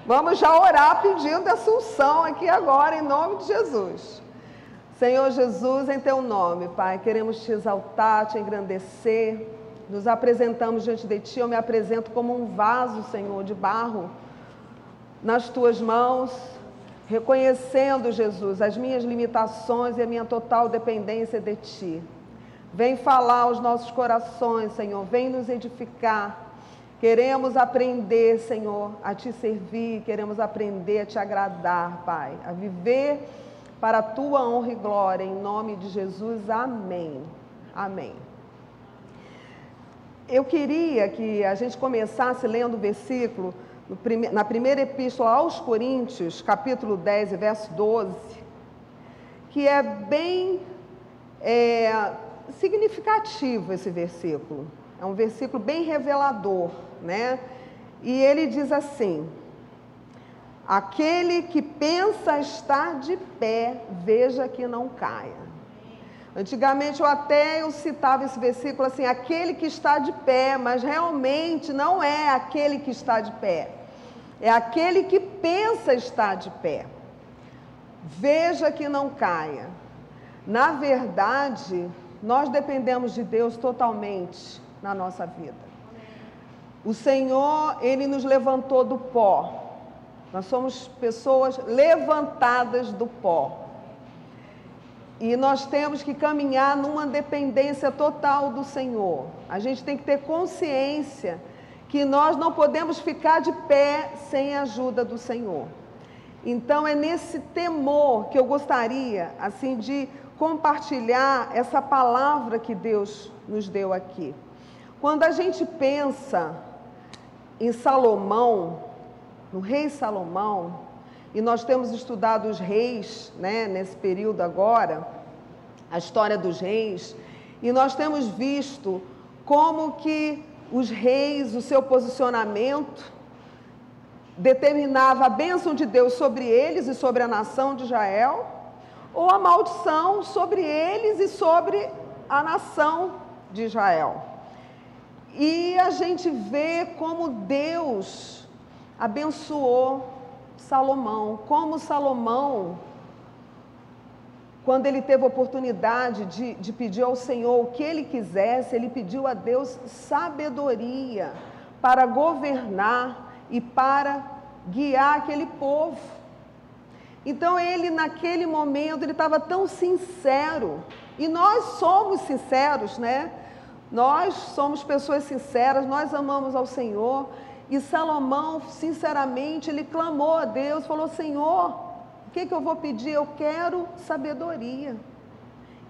Vamos já orar pedindo essa unção aqui agora, em nome de Jesus. Senhor Jesus, em teu nome, Pai, queremos te exaltar, te engrandecer. Nos apresentamos diante de ti. Eu me apresento como um vaso, Senhor, de barro nas tuas mãos, reconhecendo, Jesus, as minhas limitações e a minha total dependência de ti. Vem falar aos nossos corações, Senhor, vem nos edificar. Queremos aprender, Senhor, a te servir, queremos aprender a te agradar, Pai, a viver para a tua honra e glória, em nome de Jesus, amém. Amém. Eu queria que a gente começasse lendo o versículo na primeira epístola aos Coríntios, capítulo 10, verso 12, que é bem significativo esse versículo. É um versículo bem revelador, né? E ele diz assim: aquele que pensa estar de pé, veja que não caia. Antigamente eu citava esse versículo assim, aquele que está de pé, mas realmente não é aquele que está de pé. É aquele que pensa estar de pé. Veja que não caia. Na verdade, nós dependemos de Deus totalmente na nossa vida. O Senhor, Ele nos levantou do pó. Nós somos pessoas levantadas do pó. E nós temos que caminhar numa dependência total do Senhor. A gente tem que ter consciência que nós não podemos ficar de pé sem a ajuda do Senhor. Então é nesse temor que eu gostaria, assim, de compartilhar essa palavra que Deus nos deu aqui. Quando a gente pensa em Salomão, no rei Salomão, e nós temos estudado os reis, né, nesse período agora, a história dos reis, e nós temos visto como que os reis, o seu posicionamento, determinava a bênção de Deus sobre eles e sobre a nação de Israel, ou a maldição sobre eles e sobre a nação de Israel. E a gente vê como Deus abençoou Salomão, como Salomão, quando ele teve a oportunidade de pedir ao Senhor o que ele quisesse, ele pediu a Deus sabedoria para governar e para guiar aquele povo. Então ele, naquele momento, ele estava tão sincero, e nós somos sinceros, né? Nós somos pessoas sinceras, nós amamos ao Senhor. E Salomão, sinceramente, ele clamou a Deus, falou: Senhor, o que eu vou pedir? Eu quero sabedoria,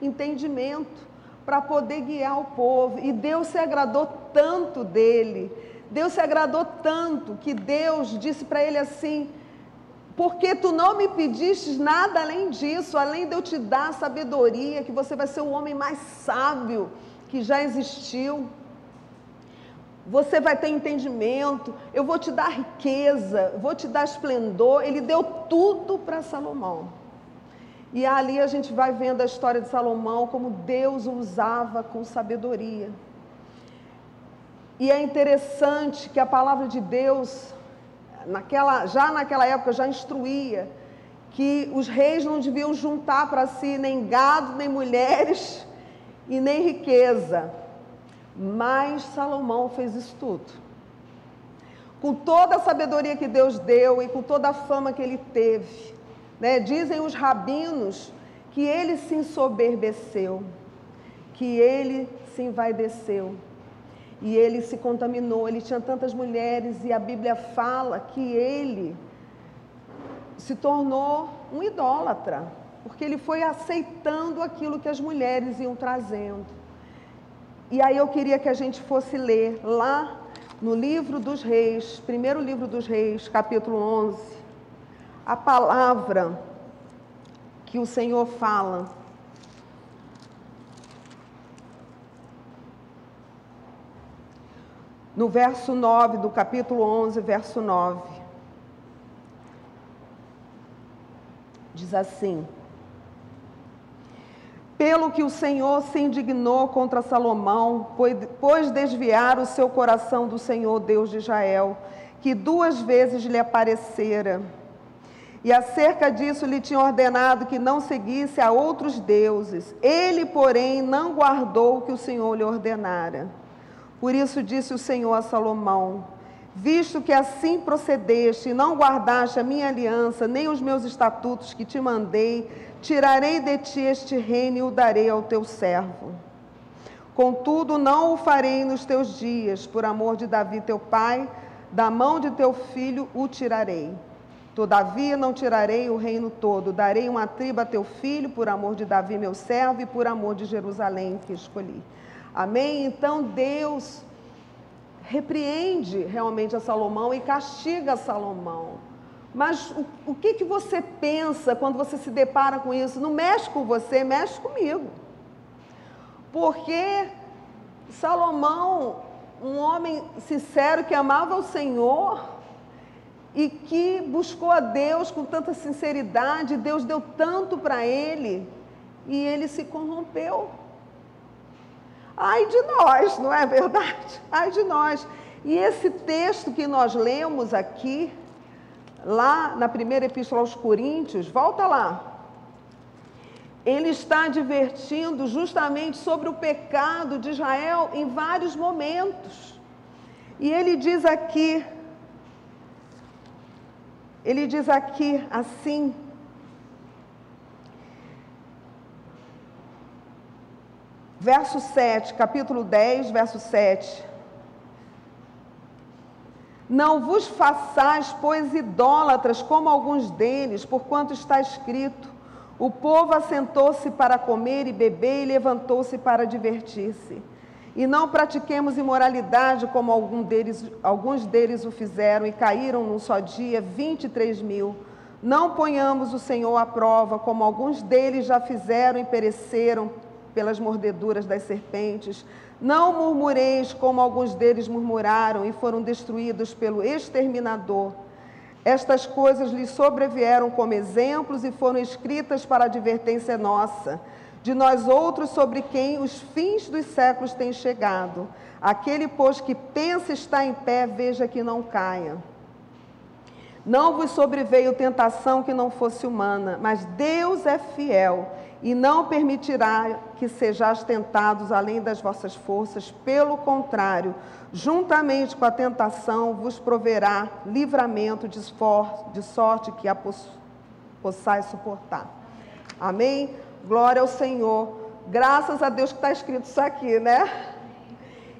entendimento, para poder guiar o povo. E Deus se agradou tanto dele, Deus se agradou tanto, que Deus disse para ele assim: porque tu não me pediste nada além disso, além de eu te dar sabedoria, que você vai ser o homem mais sábio que já existiu. Você vai ter entendimento, eu vou te dar riqueza, vou te dar esplendor. Ele deu tudo para Salomão. E ali a gente vai vendo a história de Salomão, como Deus o usava com sabedoria. E é interessante que a palavra de Deus, já naquela época, já instruía que os reis não deviam juntar para si nem gado, nem mulheres e nem riqueza. Mas Salomão fez isso tudo. Com toda a sabedoria que Deus deu e com toda a fama que ele teve, né? Dizem os rabinos que ele se ensoberbeceu, que ele se envaideceu e ele se contaminou. Ele tinha tantas mulheres e a Bíblia fala que ele se tornou um idólatra, porque ele foi aceitando aquilo que as mulheres iam trazendo. E aí eu queria que a gente fosse ler lá no livro dos reis, primeiro livro dos reis, capítulo 11, a palavra que o Senhor fala. No verso 9 do capítulo 11, verso 9, diz assim: pelo que o Senhor se indignou contra Salomão, pois desviar o seu coração do Senhor, Deus de Israel, que 2 vezes lhe aparecera. E acerca disso lhe tinha ordenado que não seguisse a outros deuses. Ele, porém, não guardou o que o Senhor lhe ordenara. Por isso disse o Senhor a Salomão: visto que assim procedeste e não guardaste a minha aliança, nem os meus estatutos que te mandei, tirarei de ti este reino e o darei ao teu servo. Contudo, não o farei nos teus dias, por amor de Davi teu pai, da mão de teu filho o tirarei. Todavia não tirarei o reino todo, darei uma tribo a teu filho, por amor de Davi meu servo, e por amor de Jerusalém que escolhi. Amém? Então Deus repreende realmente a Salomão e castiga a Salomão. Mas o que você pensa quando você se depara com isso? Não mexe com você, mexe comigo. Porque Salomão, um homem sincero que amava o Senhor e que buscou a Deus com tanta sinceridade, Deus deu tanto para ele e ele se corrompeu. Ai de nós, não é verdade? Ai de nós. E esse texto que nós lemos aqui, lá na primeira epístola aos Coríntios, volta lá. Ele está advertindo justamente sobre o pecado de Israel em vários momentos. E ele diz aqui assim: verso 7, capítulo 10, verso 7. Não vos façais, pois, idólatras, como alguns deles, porquanto está escrito: o povo assentou-se para comer e beber e levantou-se para divertir-se. E não pratiquemos imoralidade, como alguns deles o fizeram, e caíram num só dia 23.000. Não ponhamos o Senhor à prova, como alguns deles já fizeram e pereceram pelas mordeduras das serpentes. Não murmureis, como alguns deles murmuraram e foram destruídos pelo exterminador. Estas coisas lhes sobrevieram como exemplos e foram escritas para advertência nossa, de nós outros sobre quem os fins dos séculos têm chegado. Aquele, pois, que pensa estar em pé, veja que não caia. Não vos sobreveio tentação que não fosse humana, mas Deus é fiel e não permitirá que sejais tentados além das vossas forças. Pelo contrário, juntamente com a tentação, vos proverá livramento de sorte que a possais suportar. Amém? Glória ao Senhor. Graças a Deus que está escrito isso aqui, né?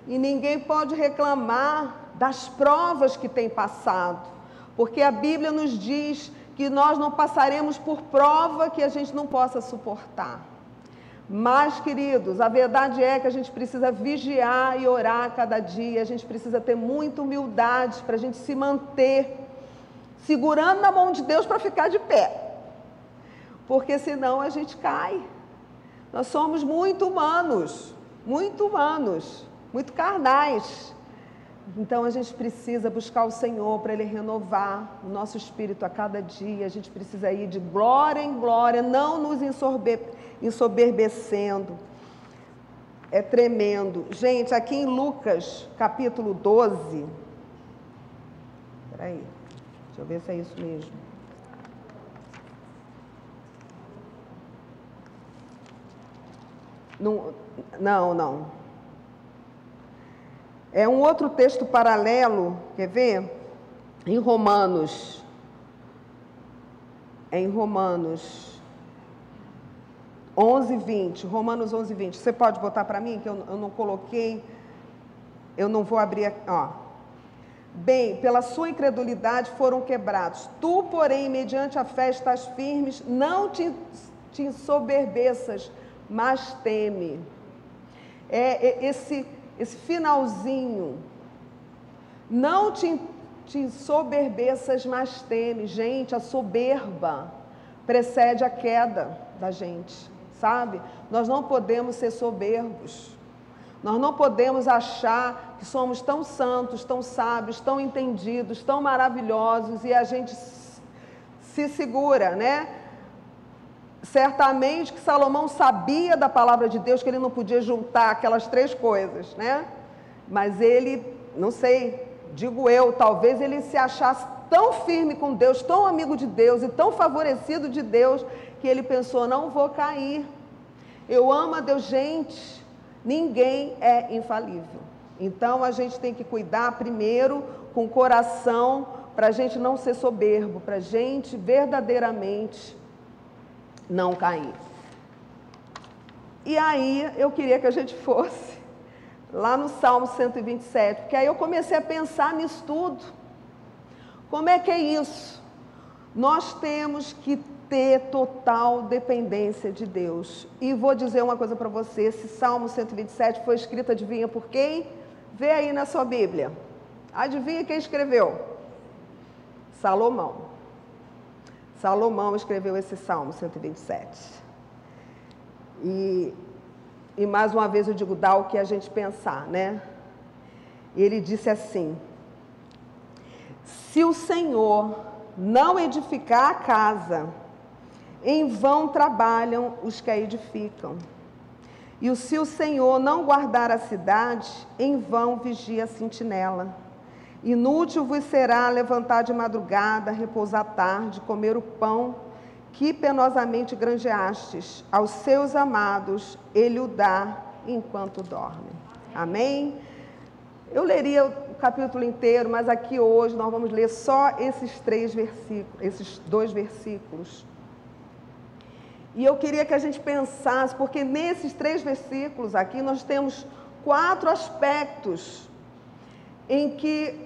E ninguém pode reclamar das provas que tem passado, porque a Bíblia nos diz que nós não passaremos por prova que a gente não possa suportar. Mas, queridos, a verdade é que a gente precisa vigiar e orar cada dia, a gente precisa ter muita humildade para a gente se manter segurando na mão de Deus para ficar de pé, porque senão a gente cai. Nós somos muito humanos, muito carnais. Então a gente precisa buscar o Senhor para Ele renovar o nosso espírito a cada dia. A gente precisa ir de glória em glória, não nos ensoberbecendo. É tremendo. Gente, aqui em Lucas, capítulo 12. Espera aí, deixa eu ver se é isso mesmo. Não. É um outro texto paralelo, quer ver? Em Romanos. É em Romanos 11:20. Romanos 11:20. Você pode botar para mim, que eu não coloquei. Eu não vou abrir aqui, ó. Bem, pela sua incredulidade foram quebrados. Tu, porém, mediante a fé estás firmes, não te ensoberbeças, mas teme. Esse finalzinho, não te ensoberbeças, mas teme. Gente, a soberba precede a queda da gente, sabe? Nós não podemos ser soberbos, nós não podemos achar que somos tão santos, tão sábios, tão entendidos, tão maravilhosos e a gente se segura, né? Certamente que Salomão sabia da palavra de Deus, que ele não podia juntar aquelas 3 coisas, né? Mas ele, não sei, digo eu, talvez ele se achasse tão firme com Deus, tão amigo de Deus e tão favorecido de Deus, que ele pensou, não vou cair. Eu amo a Deus. Gente, ninguém é infalível. Então a gente tem que cuidar primeiro com o coração, para a gente não ser soberbo, para a gente verdadeiramente não cair. E aí eu queria que a gente fosse lá no Salmo 127, porque aí eu comecei a pensar nisso tudo. Como é que é isso? Nós temos que ter total dependência de Deus. E vou dizer uma coisa para você, esse Salmo 127 foi escrito, adivinha por quem? Vê aí na sua Bíblia. Adivinha quem escreveu? Salomão. Salomão escreveu esse Salmo 127. E mais uma vez eu digo, dá o que a gente pensar, né? Ele disse assim, se o Senhor não edificar a casa, em vão trabalham os que a edificam. E se o Senhor não guardar a cidade, em vão vigia a sentinela. Inútil vos será levantar de madrugada, repousar tarde, comer o pão que penosamente granjeastes. Aos seus amados ele o dá enquanto dorme. Amém? Eu leria o capítulo inteiro, mas aqui hoje nós vamos ler só esses 3 versículos, esses 2 versículos. E eu queria que a gente pensasse, porque nesses 3 versículos aqui nós temos 4 aspectos em que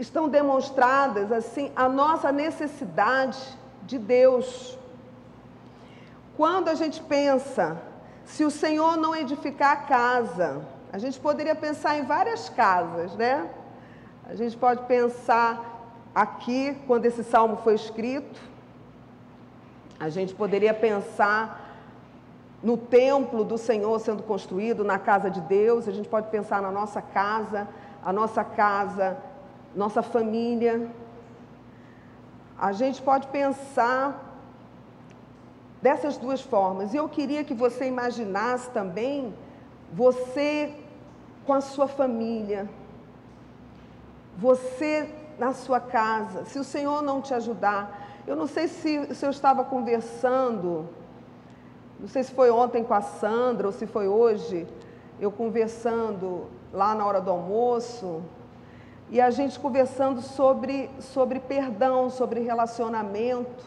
estão demonstradas assim a nossa necessidade de Deus. Quando a gente pensa, se o Senhor não edificar a casa, a gente poderia pensar em várias casas, né? A gente pode pensar aqui, quando esse salmo foi escrito, a gente poderia pensar no templo do Senhor sendo construído, na casa de Deus, a gente pode pensar na nossa casa, nossa família. A gente pode pensar dessas 2 formas. E eu queria que você imaginasse também você com a sua família, você na sua casa. Se o Senhor não te ajudar, eu não sei se eu estava conversando, não sei se foi ontem com a Sandra ou se foi hoje, eu conversando lá na hora do almoço, e a gente conversando sobre perdão, sobre relacionamento,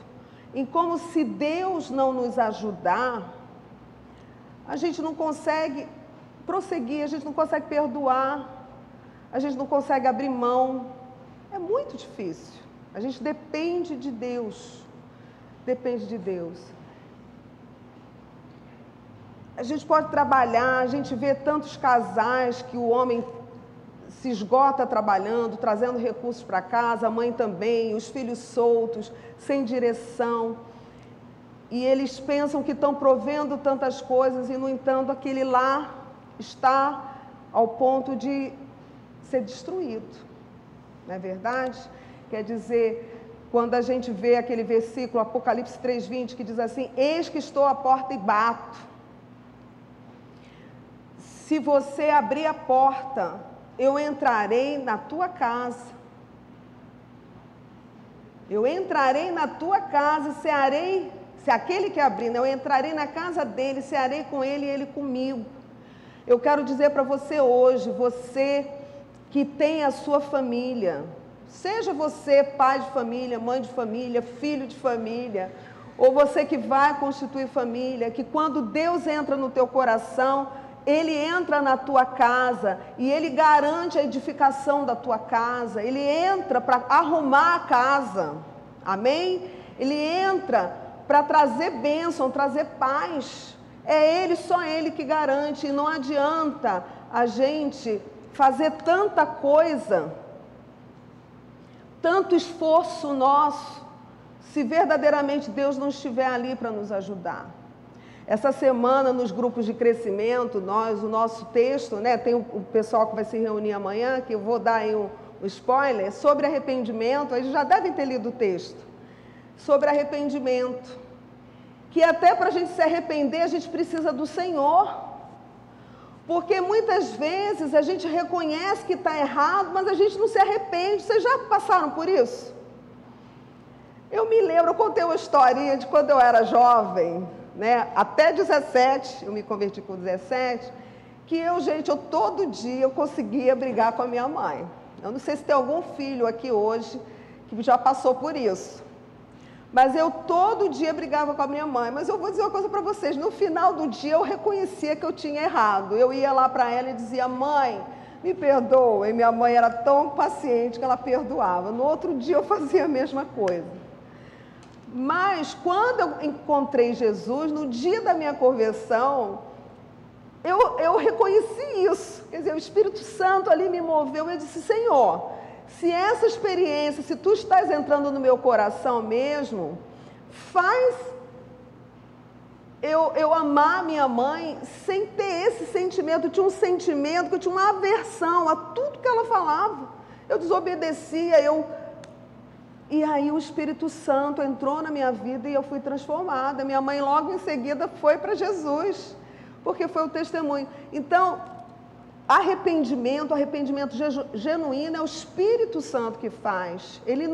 em como se Deus não nos ajudar, a gente não consegue prosseguir, a gente não consegue perdoar, a gente não consegue abrir mão. É muito difícil. A gente depende de Deus. Depende de Deus. A gente pode trabalhar, a gente vê tantos casais que o homem se esgota trabalhando, trazendo recursos para casa, a mãe também, os filhos soltos, sem direção. E eles pensam que estão provendo tantas coisas e, no entanto, aquele lar está ao ponto de ser destruído. Não é verdade? Quer dizer, quando a gente vê aquele versículo, Apocalipse 3:20, que diz assim, eis que estou à porta e bato. Se você abrir a porta, eu entrarei na tua casa. Eu entrarei na tua casa e cearei, se aquele que abrir, né, eu entrarei na casa dele, cearei com ele e ele comigo. Eu quero dizer para você hoje, você que tem a sua família, seja você pai de família, mãe de família, filho de família, ou você que vai constituir família, que quando Deus entra no teu coração, Ele entra na tua casa e Ele garante a edificação da tua casa, Ele entra para arrumar a casa, amém? Ele entra para trazer bênção, trazer paz, é Ele, só Ele que garante, e não adianta a gente fazer tanta coisa, tanto esforço nosso, se verdadeiramente Deus não estiver ali para nos ajudar. Essa semana, nos grupos de crescimento, o nosso texto, né, tem o pessoal que vai se reunir amanhã, que eu vou dar aí um spoiler, sobre arrependimento, eles já devem ter lido o texto, sobre arrependimento, que até para a gente se arrepender, a gente precisa do Senhor, Porque muitas vezes a gente reconhece que está errado, mas a gente não se arrepende. Vocês já passaram por isso? Eu me lembro, eu contei uma historinha de quando eu era jovem, né? Até 17, eu me converti com 17, que eu todo dia eu conseguia brigar com a minha mãe. Eu não sei se tem algum filho aqui hoje que já passou por isso. Mas eu todo dia brigava com a minha mãe. Mas eu vou dizer uma coisa para vocês, no final do dia eu reconhecia que eu tinha errado. Eu ia lá para ela e dizia: mãe, me perdoa. E minha mãe era tão paciente que ela perdoava. No outro dia eu fazia a mesma coisa. Mas quando eu encontrei Jesus, no dia da minha conversão, eu reconheci isso. Quer dizer, o Espírito Santo ali me moveu e eu disse: Senhor, se essa experiência, se tu estás entrando no meu coração mesmo, faz eu amar minha mãe sem ter esse sentimento. Eu tinha um sentimento que eu tinha uma aversão a tudo que ela falava. Eu desobedecia, E aí o Espírito Santo entrou na minha vida e eu fui transformada. Minha mãe logo em seguida foi para Jesus, porque foi o testemunho. Então, arrependimento genuíno é o Espírito Santo que faz. Ele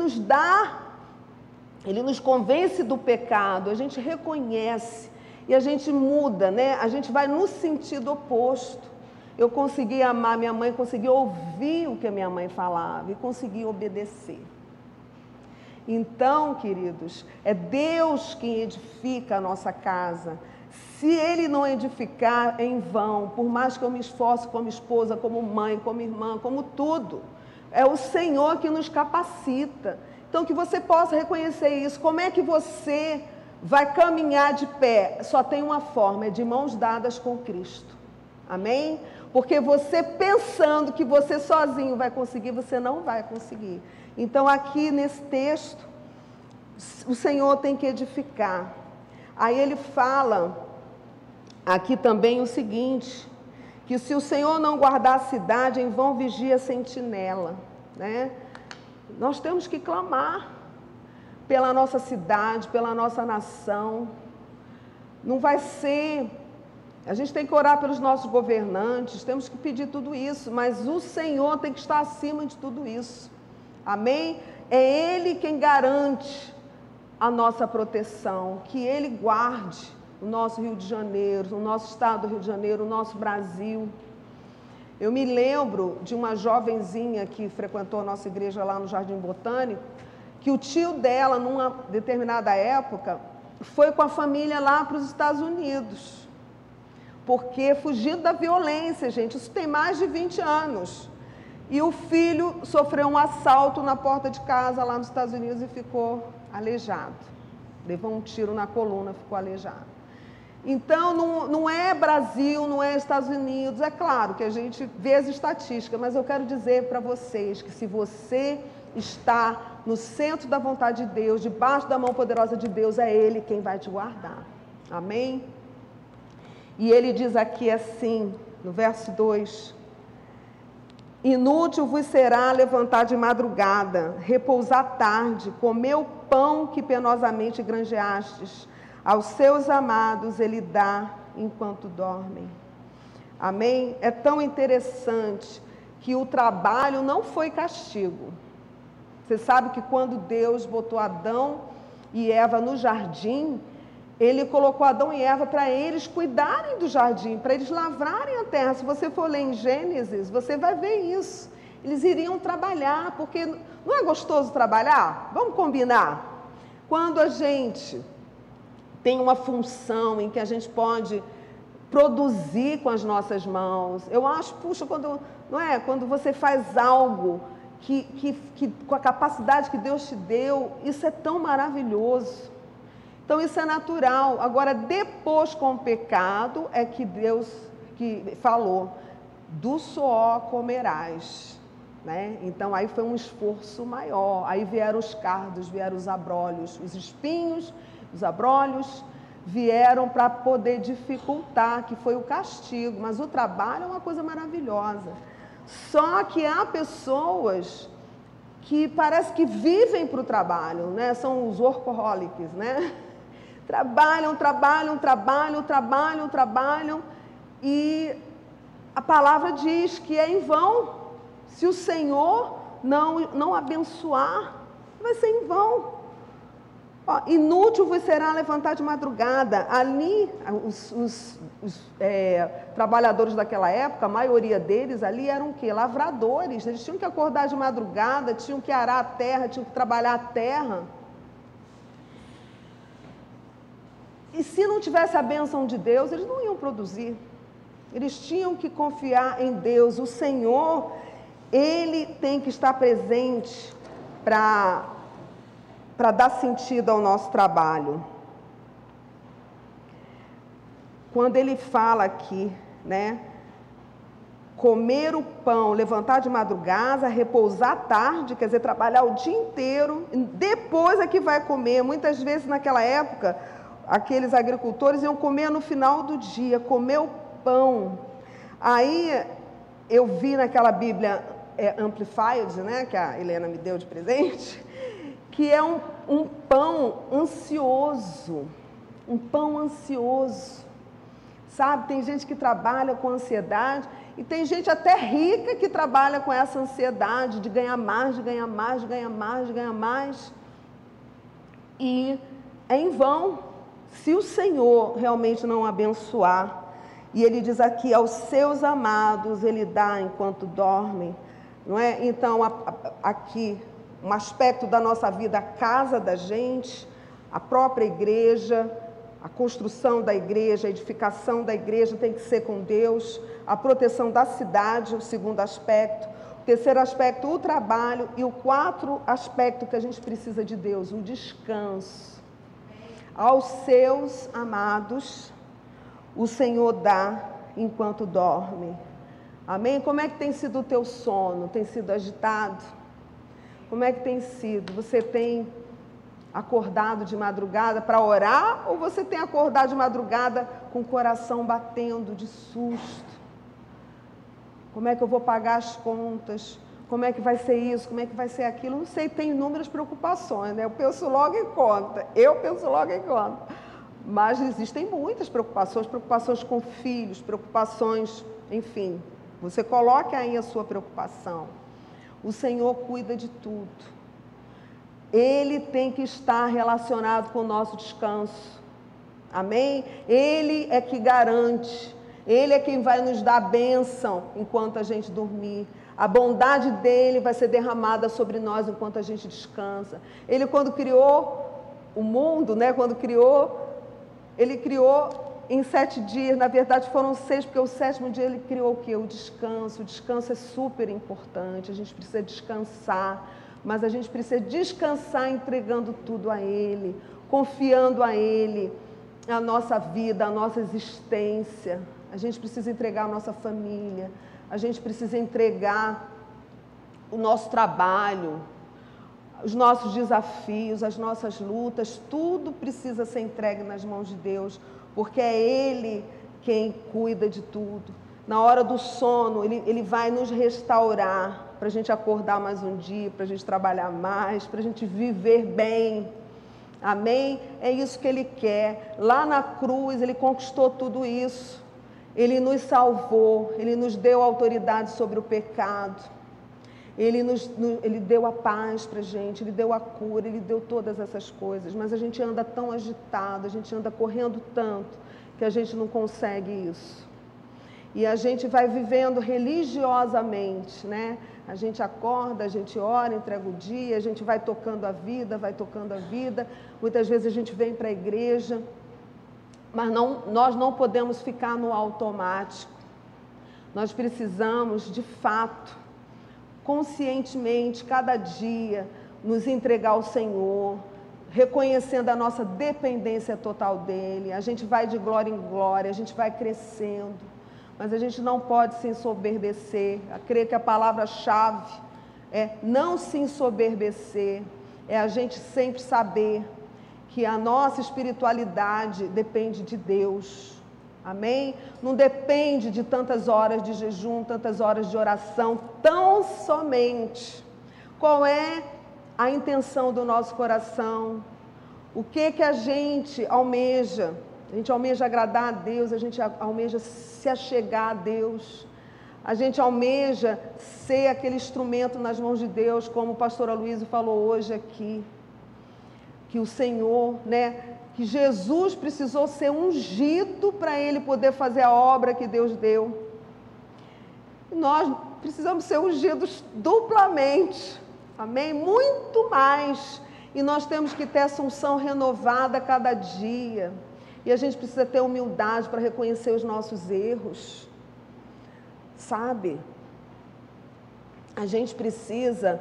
nos convence do pecado, a gente reconhece e a gente muda, né? A gente vai no sentido oposto. Eu consegui amar minha mãe, consegui ouvir o que a minha mãe falava e consegui obedecer. Então, queridos, é Deus quem edifica a nossa casa. Se Ele não edificar, é em vão. Por mais que eu me esforce como esposa, como mãe, como irmã, como tudo, é o Senhor que nos capacita. Então, que você possa reconhecer isso. Como é que você vai caminhar de pé? Só tem uma forma, é de mãos dadas com Cristo. Amém? Porque você pensando que você sozinho vai conseguir, você não vai conseguir. Então, aqui nesse texto, o Senhor tem que edificar. Aí ele fala aqui também o seguinte, que se o Senhor não guardar a cidade, em vão vigia a sentinela, né? Nós temos que clamar pela nossa cidade, pela nossa nação. Não vai ser... A gente tem que orar pelos nossos governantes, temos que pedir tudo isso, mas o Senhor tem que estar acima de tudo isso. Amém? É Ele quem garante a nossa proteção, que Ele guarde o nosso Rio de Janeiro, o nosso estado do Rio de Janeiro, o nosso Brasil. Eu me lembro de uma jovenzinha que frequentou a nossa igreja lá no Jardim Botânico, que o tio dela, numa determinada época, foi com a família lá para os Estados Unidos, porque fugindo da violência, gente, isso tem mais de 20 anos. E o filho sofreu um assalto na porta de casa lá nos Estados Unidos e ficou aleijado. Levou um tiro na coluna, ficou aleijado. Então, não é Brasil, não é Estados Unidos. É claro que a gente vê as estatísticas, mas eu quero dizer para vocês que se você está no centro da vontade de Deus, debaixo da mão poderosa de Deus, é Ele quem vai te guardar. Amém? E ele diz aqui assim, no verso 2... Inútil vos será levantar de madrugada, repousar tarde, comer o pão que penosamente granjeastes. Aos seus amados Ele dá enquanto dormem. Amém? É tão interessante que o trabalho não foi castigo. Você sabe que quando Deus botou Adão e Eva no jardim, Ele colocou Adão e Eva para eles cuidarem do jardim, para eles lavrarem a terra. Se você for ler em Gênesis, você vai ver isso. Eles iriam trabalhar, porque não é gostoso trabalhar? Vamos combinar? Quando a gente tem uma função em que a gente pode produzir com as nossas mãos, eu acho, puxa, quando você faz algo que com a capacidade que Deus te deu, isso é tão maravilhoso. Então, isso é natural. Agora, depois com o pecado, é que Deus falou, do suor comerás. Né? Então, aí foi um esforço maior. Aí vieram os cardos, vieram os abrolhos, os espinhos, os abrolhos, vieram para poder dificultar, que foi o castigo. Mas o trabalho é uma coisa maravilhosa. Só que há pessoas que parece que vivem para o trabalho, né? São os workaholics, né? Trabalham, e a palavra diz que é em vão. Se o Senhor não abençoar, vai ser em vão. Ó, inútil vos será levantar de madrugada. Ali, os trabalhadores daquela época, a maioria deles ali eram o quê? Lavradores. Eles tinham que acordar de madrugada, tinham que arar a terra, tinham que trabalhar a terra. E se não tivesse a bênção de Deus, eles não iam produzir. Eles tinham que confiar em Deus. O Senhor, Ele tem que estar presente para dar sentido ao nosso trabalho. Quando Ele fala aqui, né? Comer o pão, levantar de madrugada, repousar à tarde, quer dizer, trabalhar o dia inteiro, depois é que vai comer. Muitas vezes naquela época, aqueles agricultores iam comer no final do dia, comer o pão. Aí eu vi naquela Bíblia Amplified, né, que a Helena me deu de presente, que é um pão ansioso, um pão ansioso, sabe? Tem gente que trabalha com ansiedade e tem gente até rica que trabalha com essa ansiedade de ganhar mais, de ganhar mais, de ganhar mais, de ganhar mais, e é em vão se o Senhor realmente não abençoar. E Ele diz aqui, aos seus amados Ele dá enquanto dormem, não é? Então, aqui, um aspecto da nossa vida, a casa da gente, a própria igreja, a construção da igreja, a edificação da igreja tem que ser com Deus, a proteção da cidade, o segundo aspecto, o terceiro aspecto, o trabalho, e o quarto aspecto que a gente precisa de Deus, o descanso. Aos seus amados, o Senhor dá enquanto dorme. Amém? Como é que tem sido o teu sono? Tem sido agitado? Como é que tem sido? Você tem acordado de madrugada para orar ou você tem acordado de madrugada com o coração batendo de susto? Como é que eu vou pagar as contas? Como é que vai ser isso? Como é que vai ser aquilo? Não sei, tem inúmeras preocupações, né? Eu penso logo em conta. Mas existem muitas preocupações com filhos, preocupações, enfim. Você coloque aí a sua preocupação. O Senhor cuida de tudo. Ele tem que estar relacionado com o nosso descanso. Amém? Ele é que garante. Ele é quem vai nos dar a bênção enquanto a gente dormir. A bondade dele vai ser derramada sobre nós enquanto a gente descansa. Ele, quando criou o mundo, né? Ele criou em 7 dias, na verdade foram 6, porque o 7º dia ele criou o quê? O descanso. O descanso é super importante, a gente precisa descansar, mas a gente precisa descansar entregando tudo a Ele, confiando a Ele, a nossa vida, a nossa existência. A gente precisa entregar a nossa família, a gente precisa entregar o nosso trabalho, os nossos desafios, as nossas lutas, tudo precisa ser entregue nas mãos de Deus, porque é Ele quem cuida de tudo. Na hora do sono, Ele vai nos restaurar, para a gente acordar mais um dia, para a gente trabalhar mais, para a gente viver bem. Amém? É isso que Ele quer. Lá na cruz, Ele conquistou tudo isso. Ele nos salvou, Ele nos deu autoridade sobre o pecado. Ele deu a paz para a gente, Ele deu a cura, Ele deu todas essas coisas, mas a gente anda tão agitado, a gente anda correndo tanto, que a gente não consegue isso. E a gente vai vivendo religiosamente, né? A gente acorda, a gente ora, entrega o dia, a gente vai tocando a vida, muitas vezes a gente vem para a igreja, mas nós não podemos ficar no automático. Nós precisamos, de fato, conscientemente, cada dia, nos entregar ao Senhor, reconhecendo a nossa dependência total dEle. A gente vai de glória em glória, a gente vai crescendo, mas a gente não pode se ensoberbecer. Eu creio que a palavra-chave é não se ensoberbecer, é a gente sempre saber que a nossa espiritualidade depende de Deus. Amém? Não depende de tantas horas de jejum, tantas horas de oração, tão somente. Qual é a intenção do nosso coração? O que a gente almeja? A gente almeja agradar a Deus, a gente almeja se achegar a Deus. A gente almeja ser aquele instrumento nas mãos de Deus, como o pastor Aloysio falou hoje aqui. Que o Senhor, que Jesus precisou ser ungido para Ele poder fazer a obra que Deus deu. Nós precisamos ser ungidos duplamente, amém? Muito mais. E nós temos que ter essa unção renovada a cada dia. E a gente precisa ter humildade para reconhecer os nossos erros. Sabe? A gente precisa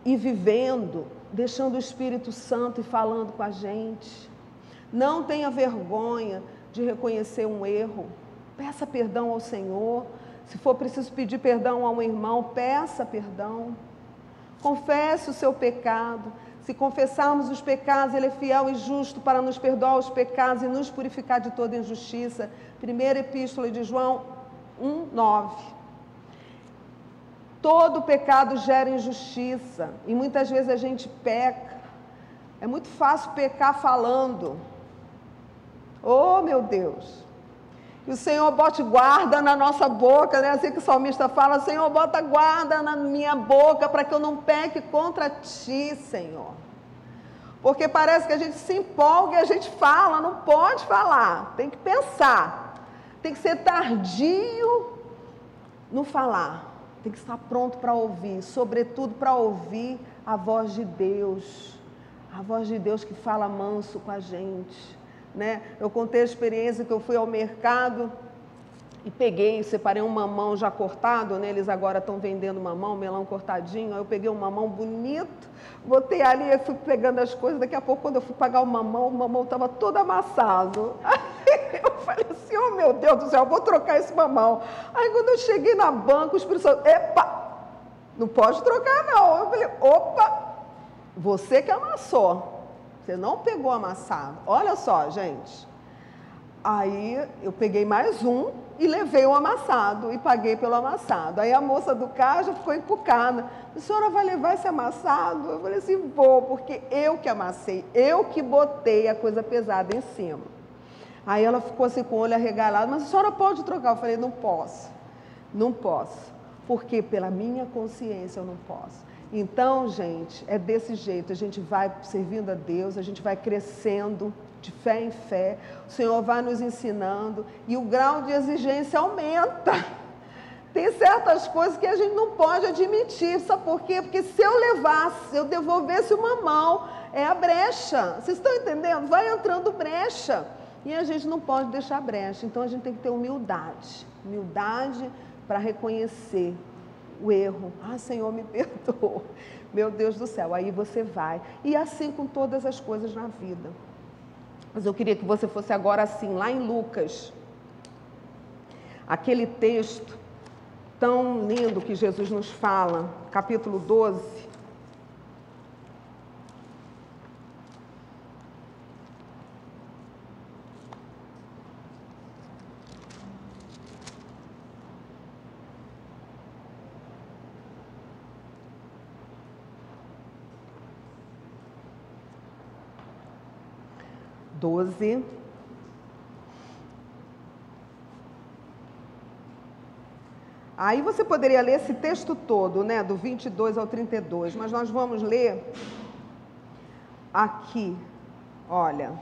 ir vivendo, deixando o Espírito Santo e falando com a gente. Não tenha vergonha de reconhecer um erro. Peça perdão ao Senhor. Se for preciso pedir perdão a um irmão, peça perdão. Confesse o seu pecado. Se confessarmos os pecados, Ele é fiel e justo para nos perdoar os pecados e nos purificar de toda injustiça. Primeira Epístola de João 1:9. Todo pecado gera injustiça e muitas vezes a gente peca. É muito fácil pecar falando. Oh, meu Deus! Que o Senhor bote guarda na nossa boca, assim que o salmista fala, Senhor, bota guarda na minha boca para que eu não peque contra Ti, Senhor. Porque parece que a gente se empolga e a gente fala, não pode falar, tem que pensar. Tem que ser tardio no falar. Tem que estar pronto para ouvir, sobretudo para ouvir a voz de Deus. A voz de Deus que fala manso com a gente. Eu contei a experiência que eu fui ao mercado e separei um mamão já cortado, eles agora estão vendendo mamão, melão cortadinho, aí eu peguei um mamão bonito, botei ali e fui pegando as coisas, daqui a pouco quando eu fui pagar o mamão estava todo amassado. Aí eu falei assim, oh meu Deus do céu, eu vou trocar esse mamão. Aí quando eu cheguei na banca, o Espírito Santo, epa, não pode trocar não. Eu falei, opa, você que amassou, você não pegou amassado. Olha só, gente. Aí eu peguei mais um e levei o amassado e paguei pelo amassado. Aí a moça do caixa ficou encucada. A senhora vai levar esse amassado? Eu falei assim, vou, porque eu que amassei, eu que botei a coisa pesada em cima. Aí ela ficou assim com o olho arregalado, mas a senhora pode trocar? Eu falei, não posso, porque pela minha consciência eu não posso. Então, gente, é desse jeito, a gente vai servindo a Deus, a gente vai crescendo de fé em fé, o Senhor vai nos ensinando e o grau de exigência aumenta. Tem certas coisas que a gente não pode admitir, sabe por quê? Porque se eu devolvesse o mamão, é a brecha, vocês estão entendendo? Vai entrando brecha e a gente não pode deixar brecha, então a gente tem que ter humildade para reconhecer o erro. Ah, Senhor, me perdoa, meu Deus do céu, aí você vai, e assim com todas as coisas na vida. Mas eu queria que você fosse agora assim, lá em Lucas, aquele texto tão lindo que Jesus nos fala, capítulo 12. Aí você poderia ler esse texto todo, do 22 ao 32, mas nós vamos ler aqui, olha.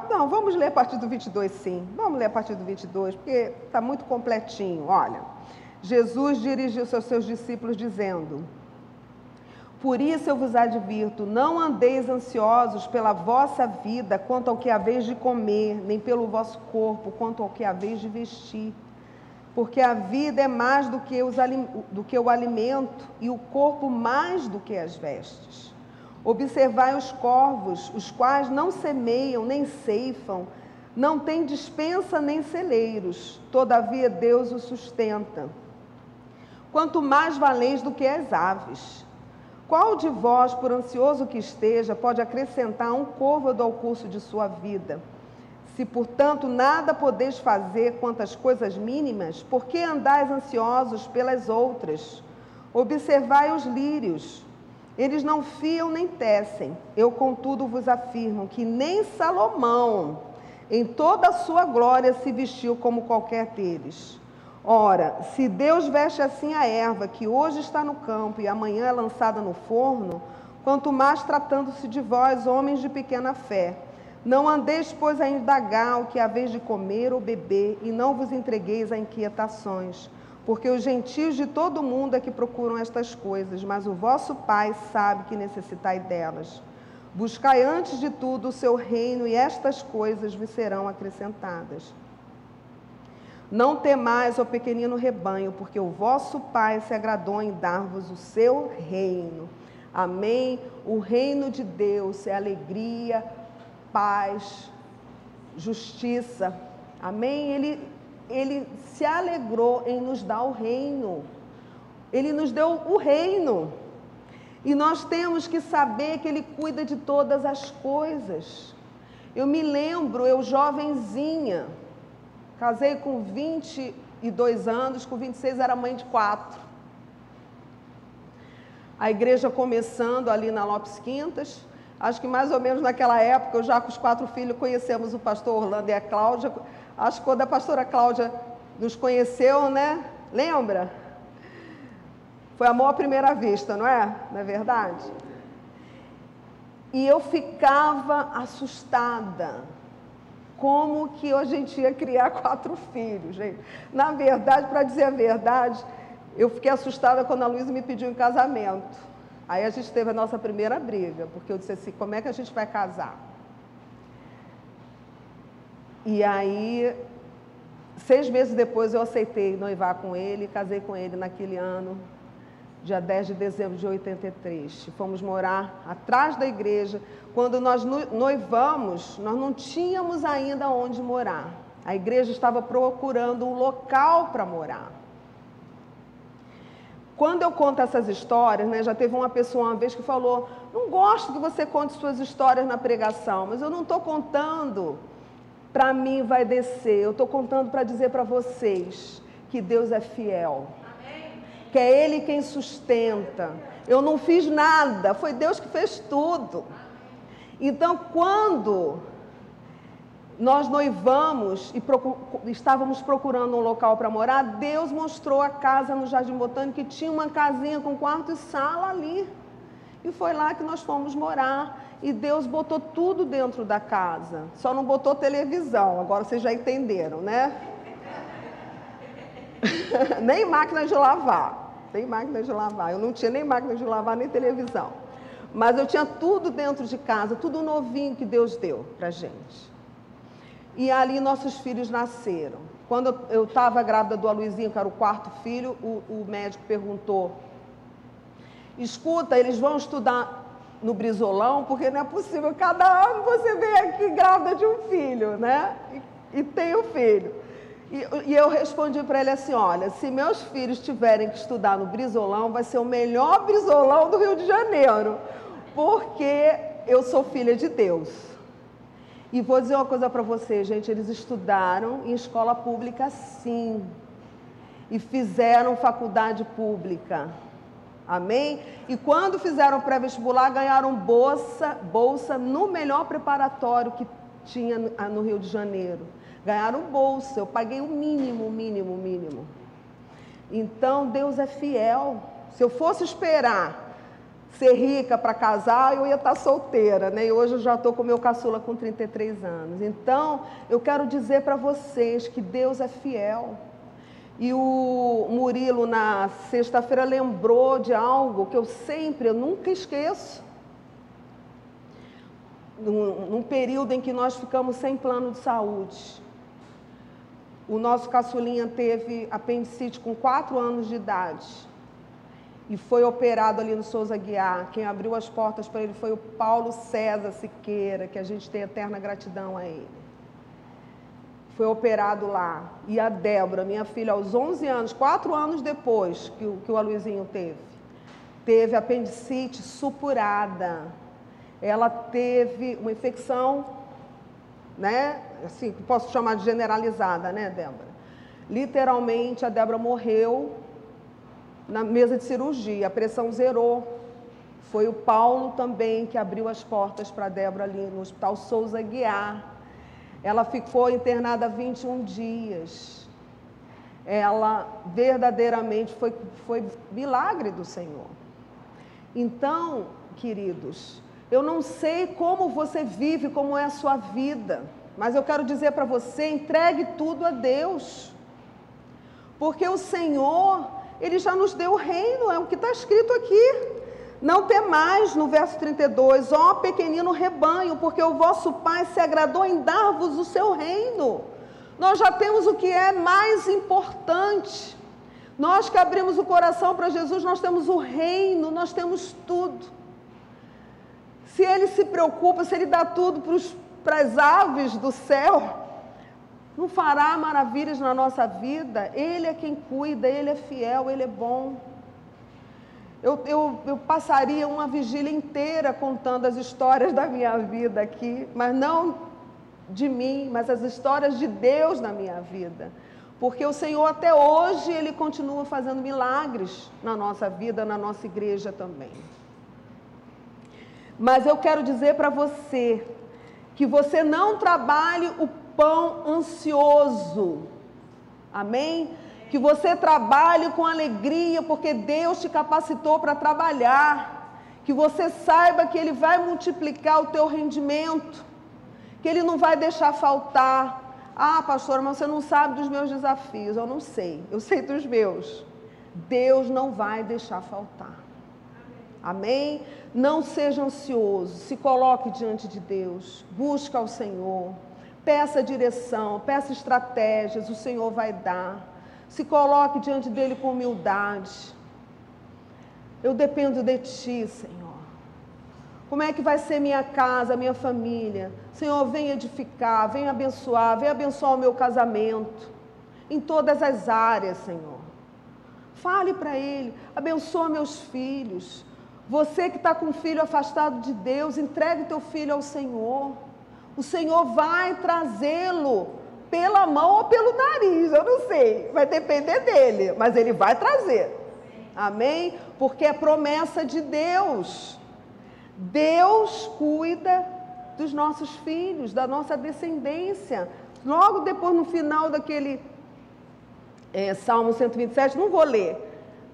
Não, vamos ler a partir do 22 sim, vamos ler a partir do 22, porque está muito completinho, olha. Jesus dirigiu-se aos seus discípulos dizendo: por isso eu vos advirto, não andeis ansiosos pela vossa vida quanto ao que haveis de comer, nem pelo vosso corpo quanto ao que haveis de vestir. Porque a vida é mais do que o alimento e o corpo mais do que as vestes. Observai os corvos, os quais não semeiam nem ceifam, não têm despensa nem celeiros, todavia Deus os sustenta. Quanto mais valeis do que as aves. Qual de vós, por ansioso que esteja, pode acrescentar um côvado ao curso de sua vida? Se, portanto, nada podeis fazer quanto às coisas mínimas, por que andais ansiosos pelas outras? Observai os lírios. Eles não fiam nem tecem. Eu, contudo, vos afirmo que nem Salomão, Em toda a sua glória se vestiu como qualquer deles. Ora, se Deus veste assim a erva, que hoje está no campo e amanhã é lançada no forno, quanto mais tratando-se de vós, homens de pequena fé. Não andeis, pois, a indagar o que é a vez de comer ou beber, e não vos entregueis a inquietações, porque os gentios de todo o mundo é que procuram estas coisas, mas o vosso Pai sabe que necessitai delas. Buscai antes de tudo o seu reino, e estas coisas vos serão acrescentadas. Não temais, ó pequenino rebanho, porque o vosso Pai se agradou em dar-vos o seu reino. Amém? O reino de Deus é alegria, paz, justiça. Amém? Ele se alegrou em nos dar o reino. Ele nos deu o reino. E nós temos que saber que Ele cuida de todas as coisas. Eu me lembro, eu jovenzinha, casei com 22 anos, com 26 era mãe de 4. A igreja começando ali na Lopes Quintas, acho que mais ou menos naquela época, eu já com os 4 filhos conhecemos o pastor Orlando e a Cláudia. Acho que quando a pastora Cláudia nos conheceu, né? Lembra? Foi amor à primeira vista, não é? Não é verdade? E eu ficava assustada. Como que a gente ia criar 4 filhos, gente? Na verdade, para dizer a verdade, eu fiquei assustada quando a Luísa me pediu em casamento. Aí a gente teve a nossa primeira briga, porque eu disse assim, como é que a gente vai casar? E aí, 6 meses depois eu aceitei noivar com ele, casei com ele naquele ano, dia 10 de dezembro de 83. Fomos morar atrás da igreja. Quando nós noivamos, nós não tínhamos ainda onde morar. A igreja estava procurando um local para morar. Quando eu conto essas histórias, né, já teve uma pessoa uma vez que falou, não gosto que você conte suas histórias na pregação, mas eu não estou contando para mim vai descer, eu estou contando para dizer para vocês que Deus é fiel. Que é Ele quem sustenta. Eu não fiz nada, foi Deus que fez tudo. Então, quando nós noivamos e estávamos procurando um local para morar, Deus mostrou a casa no Jardim Botânico, que tinha uma casinha com quarto e sala ali. E foi lá que nós fomos morar. E Deus botou tudo dentro da casa. Só não botou televisão, agora vocês já entenderam, né? Nem máquina de lavar. Nem máquina de lavar. Eu não tinha nem máquina de lavar, nem televisão. Mas eu tinha tudo dentro de casa, tudo novinho que Deus deu pra gente. E ali nossos filhos nasceram. Quando eu estava grávida do Aloizinho, que era o 4º filho, o médico perguntou, escuta, eles vão estudar no Brizolão, porque não é possível, cada ano você vem aqui grávida de um filho, né? E tem um filho. E eu respondi para ele assim, olha, se meus filhos tiverem que estudar no Brizolão, vai ser o melhor Brizolão do Rio de Janeiro, porque eu sou filha de Deus. E vou dizer uma coisa para vocês, gente, eles estudaram em escola pública sim, e fizeram faculdade pública, amém? E quando fizeram pré-vestibular, ganharam bolsa no melhor preparatório que tinha no Rio de Janeiro. Ganharam bolsa, eu paguei o mínimo. Então, Deus é fiel. Se eu fosse esperar ser rica para casar, eu ia estar solteira, né? E hoje eu já estou com meu caçula com 33 anos. Então, eu quero dizer para vocês que Deus é fiel. E o Murilo, na sexta-feira, lembrou de algo que eu nunca esqueço. Num período em que nós ficamos sem plano de saúde. O nosso caçulinha teve apendicite com 4 anos de idade e foi operado ali no Souza Guiar. Quem abriu as portas para ele foi o Paulo César Siqueira, que a gente tem eterna gratidão a ele. Foi operado lá. E a Débora, minha filha, aos 11 anos, 4 anos depois que o Aloizinho teve apendicite supurada. Ela teve uma infecção, né? Assim, posso chamar de generalizada, né, Débora? Literalmente, a Débora morreu na mesa de cirurgia, a pressão zerou. Foi o Paulo também que abriu as portas para a Débora ali no Hospital Souza Guiar. ela ficou internada 21 dias. Ela verdadeiramente foi milagre do Senhor. Então, queridos, eu não sei como você vive, como é a sua vida, mas eu quero dizer para você, entregue tudo a Deus. Porque o Senhor, Ele já nos deu o reino, é o que está escrito aqui. Não temais, no verso 32, ó pequenino rebanho, porque o vosso Pai se agradou em dar-vos o seu reino. Nós já temos o que é mais importante. Nós que abrimos o coração para Jesus, nós temos o reino, nós temos tudo. Se Ele se preocupa, se Ele dá tudo para as aves do céu, não fará maravilhas na nossa vida? Ele é quem cuida, Ele é fiel, Ele é bom. Eu passaria uma vigília inteira contando as histórias da minha vida aqui, mas não de mim, mas as histórias de Deus na minha vida. Porque o Senhor até hoje, Ele continua fazendo milagres na nossa vida, na nossa igreja também. Mas eu quero dizer para você, que você não trabalhe o pão ansioso, amém? Que você trabalhe com alegria, porque Deus te capacitou para trabalhar, que você saiba que Ele vai multiplicar o teu rendimento, que Ele não vai deixar faltar. Ah, pastor, mas você não sabe dos meus desafios. Eu não sei, eu sei dos meus. Deus não vai deixar faltar, amém? Não seja ansioso, se coloque diante de Deus, busca ao Senhor, peça direção, peça estratégias, o Senhor vai dar. Se coloque diante dEle com humildade. Eu dependo de Ti, Senhor. Como é que vai ser minha casa, minha família? Senhor, vem edificar, vem abençoar o meu casamento, em todas as áreas, Senhor. Fale para Ele, abençoa meus filhos. Você que está com um filho afastado de Deus, entregue teu filho ao Senhor. O Senhor vai trazê-lo pela mão ou pelo nariz, eu não sei, vai depender dele, mas Ele vai trazer, amém? Porque é promessa de Deus. Deus cuida dos nossos filhos, da nossa descendência. Logo depois, no final daquele Salmo 127, não vou ler,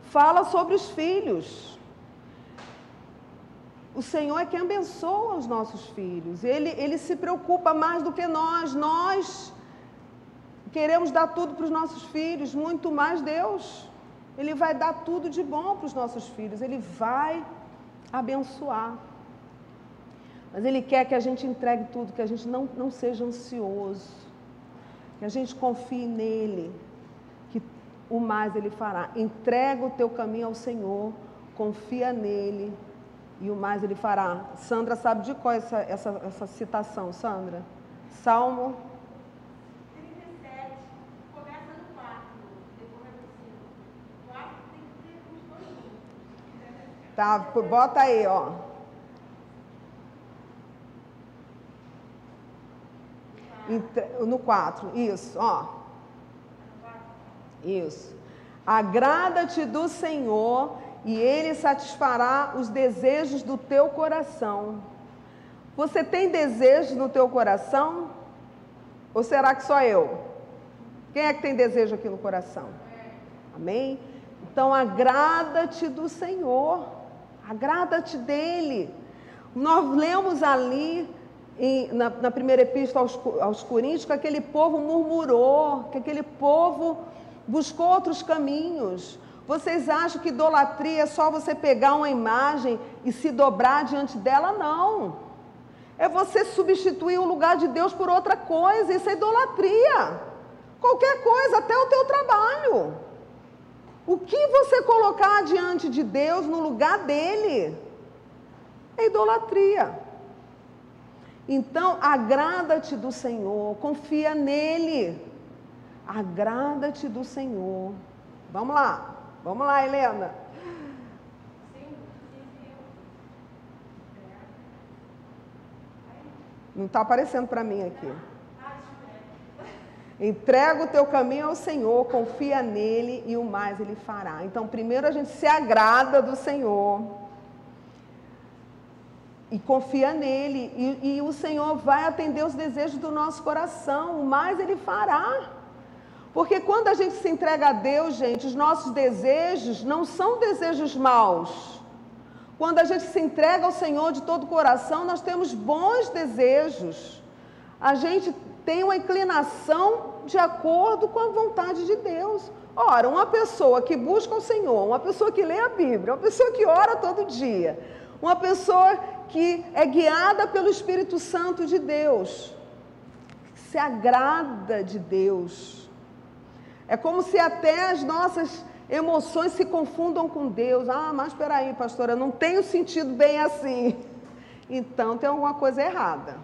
fala sobre os filhos. O Senhor é quem abençoa os nossos filhos. Ele se preocupa mais do que nós. Nós queremos dar tudo para os nossos filhos, muito mais Deus. Ele vai dar tudo de bom para os nossos filhos. Ele vai abençoar. Mas Ele quer que a gente entregue tudo, que a gente não seja ansioso. Que a gente confie nele, que o mais Ele fará. Entrega o teu caminho ao Senhor, confia nele, e o mais Ele fará. Sandra sabe de qual é essa citação, Sandra? Salmo 37, começa no 4, depois vai para o 5. 4 tem que ter uns 2 minutos. Tá, bota aí, ó. No 4, isso, ó. Isso. Agrada-te do Senhor, e Ele satisfará os desejos do teu coração. Você tem desejos no teu coração? Ou será que só eu? Quem é que tem desejo aqui no coração? Amém? Então, agrada-te do Senhor. Agrada-te dEle. Nós lemos ali, na primeira epístola aos Coríntios, que aquele povo murmurou, que aquele povo buscou outros caminhos. Vocês acham que idolatria é só você pegar uma imagem e se dobrar diante dela? Não. É você substituir o lugar de Deus por outra coisa. Isso é idolatria. Qualquer coisa, até o teu trabalho. O que você colocar diante de Deus no lugar dele é idolatria. Então, agrada-te do Senhor, confia nele. Agrada-te do Senhor. Vamos lá, Helena. Não está aparecendo para mim aqui. Entrega o teu caminho ao Senhor, confia nele e o mais Ele fará. Então, primeiro a gente se agrada do Senhor. e confia nele, e o Senhor vai atender os desejos do nosso coração, o mais Ele fará. Porque quando a gente se entrega a Deus, gente, os nossos desejos não são desejos maus. Quando a gente se entrega ao Senhor de todo o coração, nós temos bons desejos. A gente tem uma inclinação de acordo com a vontade de Deus. Ora, uma pessoa que busca o Senhor, uma pessoa que lê a Bíblia, uma pessoa que ora todo dia, uma pessoa que é guiada pelo Espírito Santo de Deus, se agrada de Deus. É como se até as nossas emoções se confundam com Deus. Ah, mas espera aí, pastora, não tenho sentido bem assim. Então tem alguma coisa errada.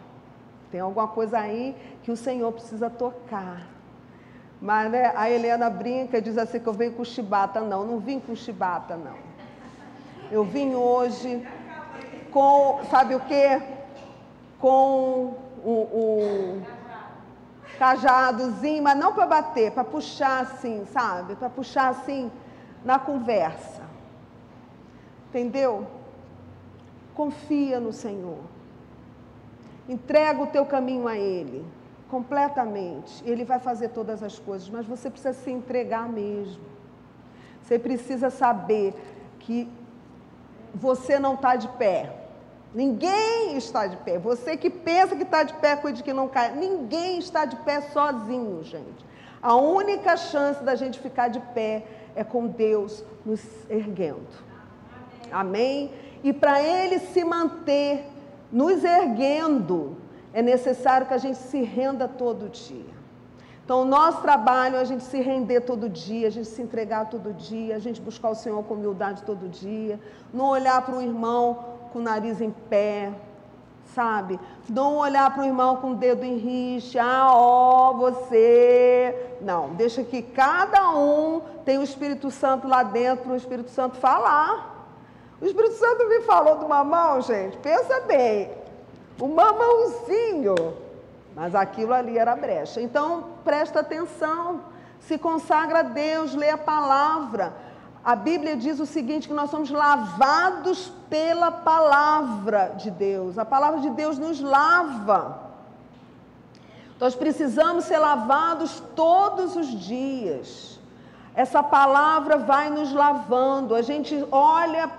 Tem alguma coisa aí que o Senhor precisa tocar. Mas né, a Helena brinca e diz assim que eu venho com chibata. Não, não vim com chibata, não. Eu vim hoje com, sabe o quê? Com o cajadozinho, mas não para bater, para puxar assim, sabe? Para puxar assim na conversa. Entendeu? Confia no Senhor. Entrega o teu caminho a Ele, completamente. Ele vai fazer todas as coisas, mas você precisa se entregar mesmo. Você precisa saber que você não está de pé. Ninguém está de pé. Você que pensa que está de pé, cuide que não cai. Ninguém está de pé sozinho, gente. A única chance da gente ficar de pé é com Deus nos erguendo. Amém? E para Ele se manter nos erguendo, é necessário que a gente se renda todo dia. Então, o nosso trabalho é a gente se render todo dia, a gente se entregar todo dia, a gente buscar o Senhor com humildade todo dia, não olhar para o irmão com o nariz em pé, sabe? Não olhar para o irmão com o dedo em rixa, você... Não, deixa que cada um tem o Espírito Santo lá dentro, para o Espírito Santo falar. O Espírito Santo me falou do mamão, gente, pensa bem, o mamãozinho, mas aquilo ali era brecha. Então, presta atenção, se consagra a Deus, lê a palavra. A Bíblia diz o seguinte, que nós somos lavados pela palavra de Deus. A palavra de Deus nos lava. Nós precisamos ser lavados todos os dias. Essa palavra vai nos lavando. A gente olha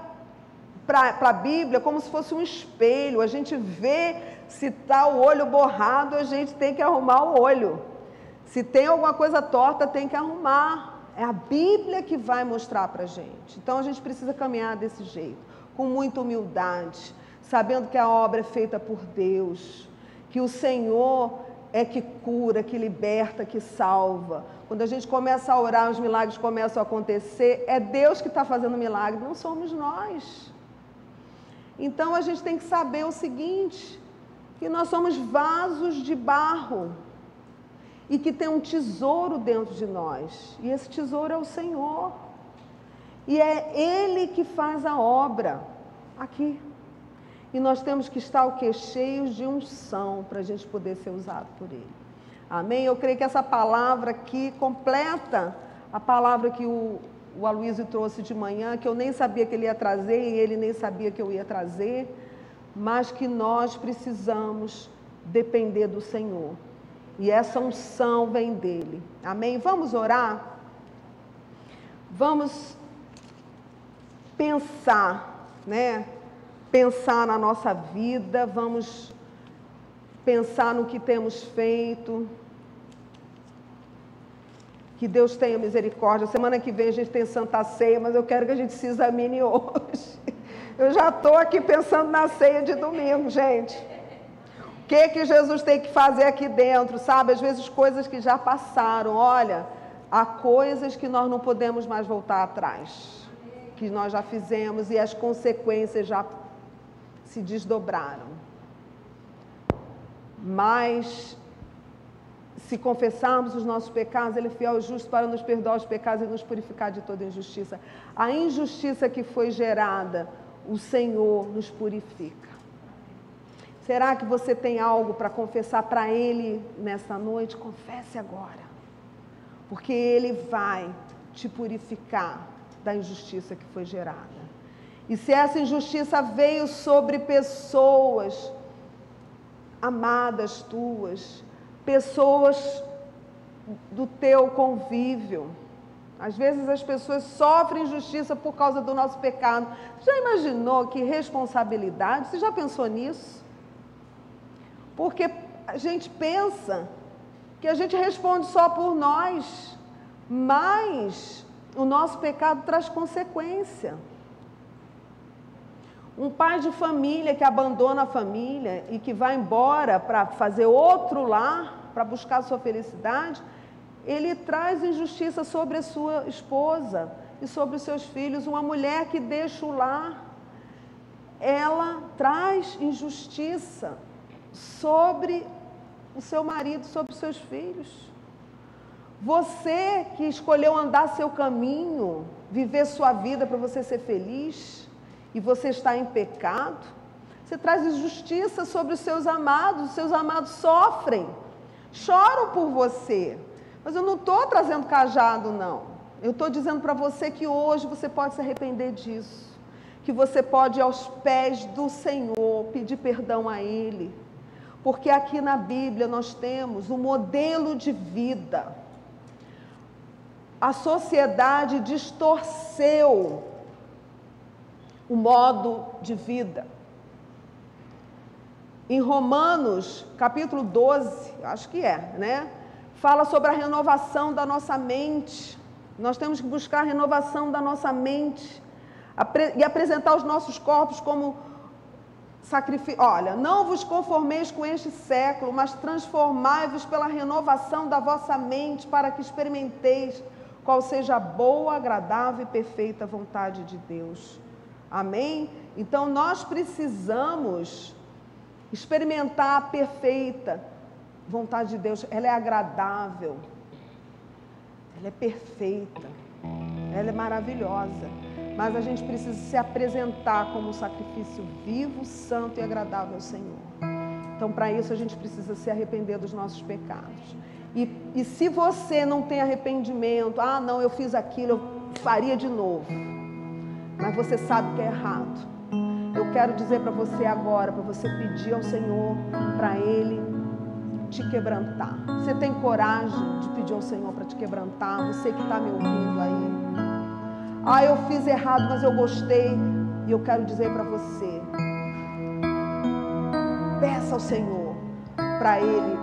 para a Bíblia como se fosse um espelho. A gente vê se está o olho borrado, a gente tem que arrumar o olho. Se tem alguma coisa torta, tem que arrumar. É a Bíblia que vai mostrar para a gente. Então a gente precisa caminhar desse jeito, com muita humildade, sabendo que a obra é feita por Deus, que o Senhor é que cura, que liberta, que salva. Quando a gente começa a orar, os milagres começam a acontecer, é Deus que está fazendo milagre, não somos nós. Então a gente tem que saber o seguinte, que nós somos vasos de barro e que tem um tesouro dentro de nós, e esse tesouro é o Senhor, e é Ele que faz a obra aqui, e nós temos que estar o quê? Cheios de unção, para a gente poder ser usado por Ele. Amém? Eu creio que essa palavra aqui completa a palavra que o Aloysio trouxe de manhã, que eu nem sabia que ele ia trazer, e ele nem sabia que eu ia trazer, mas que nós precisamos depender do Senhor. E essa unção vem dele. Amém? Vamos orar? Vamos pensar, né? Pensar na nossa vida, vamos pensar no que temos feito. Que Deus tenha misericórdia. Semana que vem a gente tem Santa Ceia, mas eu quero que a gente se examine hoje. Eu já estou aqui pensando na ceia de domingo, gente. O que Jesus tem que fazer aqui dentro, sabe? Às vezes coisas que já passaram. Olha, há coisas que nós não podemos mais voltar atrás, que nós já fizemos e as consequências já se desdobraram. Mas, se confessarmos os nossos pecados, Ele é fiel e justo para nos perdoar os pecados e nos purificar de toda injustiça. A injustiça que foi gerada, o Senhor nos purifica. Será que você tem algo para confessar para Ele nessa noite? Confesse agora, porque Ele vai te purificar da injustiça que foi gerada. E se essa injustiça veio sobre pessoas amadas tuas, pessoas do teu convívio, às vezes as pessoas sofrem injustiça por causa do nosso pecado. Já imaginou que responsabilidade? Você já pensou nisso? Porque a gente pensa que a gente responde só por nós, mas o nosso pecado traz consequência. Um pai de família que abandona a família e que vai embora para fazer outro lar, para buscar a sua felicidade, ele traz injustiça sobre a sua esposa e sobre os seus filhos. Uma mulher que deixa o lar, ela traz injustiça sobre o seu marido, sobre os seus filhos. Você que escolheu andar seu caminho, viver sua vida para você ser feliz, e você está em pecado, você traz injustiça sobre os seus amados sofrem, choram por você. Mas eu não estou trazendo cajado, não. Eu estou dizendo para você que hoje você pode se arrepender disso, que você pode ir aos pés do Senhor, pedir perdão a Ele, porque aqui na Bíblia nós temos um modelo de vida. A sociedade distorceu o modo de vida. Em Romanos, capítulo 12, acho que né? Fala sobre a renovação da nossa mente. Nós temos que buscar a renovação da nossa mente e apresentar os nossos corpos como sacrifício. Olha, não vos conformeis com este século, mas transformai-vos pela renovação da vossa mente, para que experimenteis qual seja a boa, agradável e perfeita vontade de Deus. Amém? Então nós precisamos experimentar a perfeita vontade de Deus. Ela é agradável, ela é perfeita, ela é maravilhosa, mas a gente precisa se apresentar como um sacrifício vivo, santo e agradável ao Senhor. Então para isso a gente precisa se arrepender dos nossos pecados. E se você não tem arrependimento, não, eu fiz aquilo, eu faria de novo, mas você sabe que é errado, eu quero dizer para você agora, para você pedir ao Senhor, para Ele te quebrantar. Você tem coragem de pedir ao Senhor para te quebrantar? Você que está me ouvindo aí, eu fiz errado, mas eu gostei, e eu quero dizer para você, peça ao Senhor para Ele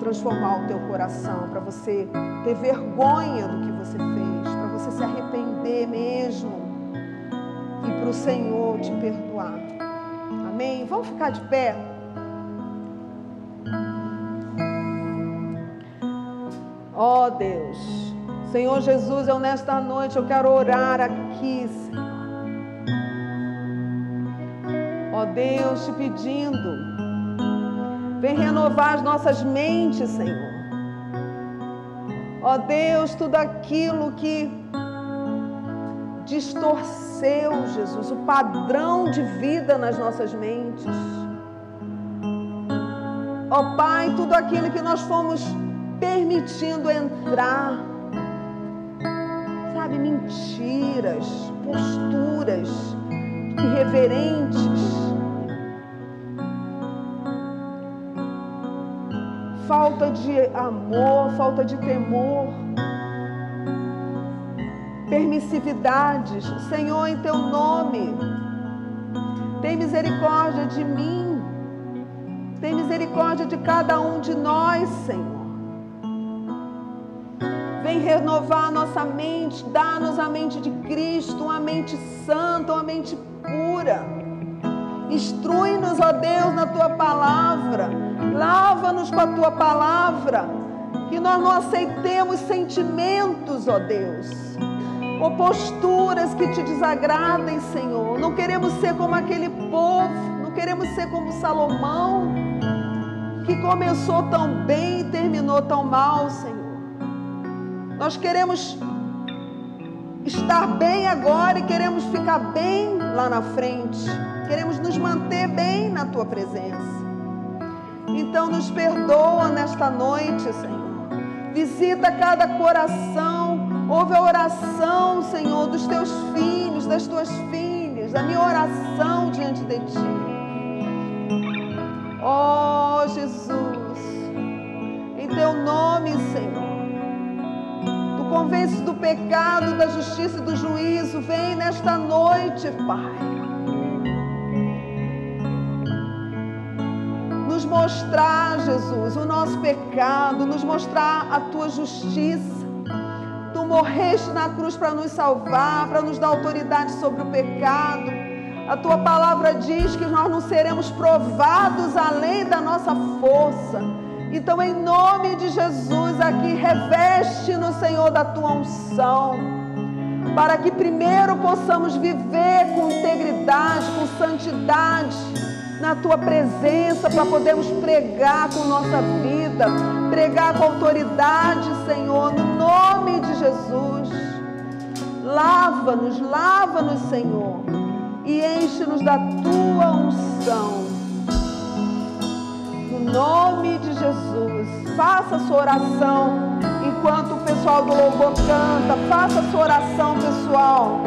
transformar o teu coração, para você ter vergonha do que você fez, para você se arrepender mesmo, e para o Senhor te perdoar. Amém? Vamos ficar de pé? Ó Deus, Senhor Jesus, nesta noite eu quero orar aqui, Senhor. Ó Deus, te pedindo, vem renovar as nossas mentes, Senhor. Ó Deus, tudo aquilo que distorceu, Jesus, o padrão de vida nas nossas mentes. Ó Pai, tudo aquilo que nós fomos permitindo entrar, sabe, mentiras, posturas irreverentes, falta de amor, falta de temor, permissividades. Senhor, em teu nome, tem misericórdia de mim, tem misericórdia de cada um de nós, Senhor. Vem renovar a nossa mente, dá-nos a mente de Cristo, uma mente santa, uma mente pura. Instrui-nos, ó Deus, na tua palavra, lava-nos com a tua palavra, que nós não aceitemos sentimentos, ó Deus, ou posturas que te desagradem, Senhor. Não queremos ser como aquele povo, não queremos ser como Salomão, que começou tão bem e terminou tão mal, Senhor. Nós queremos estar bem agora e queremos ficar bem lá na frente. Queremos nos manter bem na tua presença. Então nos perdoa nesta noite, Senhor. Visita cada coração. Ouve a oração, Senhor, dos teus filhos, das tuas filhas, a minha oração diante de Ti. Oh, Jesus, em Teu nome, Senhor, Tu convences do pecado, da justiça e do juízo. Vem nesta noite, Pai, nos mostrar, Jesus, o nosso pecado, nos mostrar a Tua justiça. Tu morreste na cruz para nos salvar, para nos dar autoridade sobre o pecado. A Tua palavra diz que nós não seremos provados além da nossa força. Então, em nome de Jesus, aqui reveste-nos, Senhor, da Tua unção, para que primeiro possamos viver com integridade, com santidade, na Tua presença, para podermos pregar com nossa vida, pregar com autoridade, Senhor, no nome de Jesus. Lava-nos, lava-nos, Senhor, e enche-nos da Tua unção. No nome de Jesus, faça a sua oração enquanto o pessoal do louvor canta. Faça a sua oração, pessoal.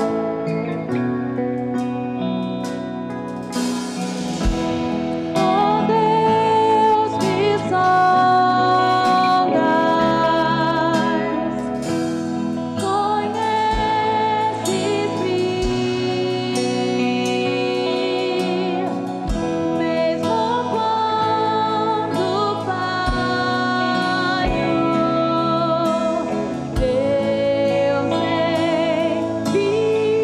Be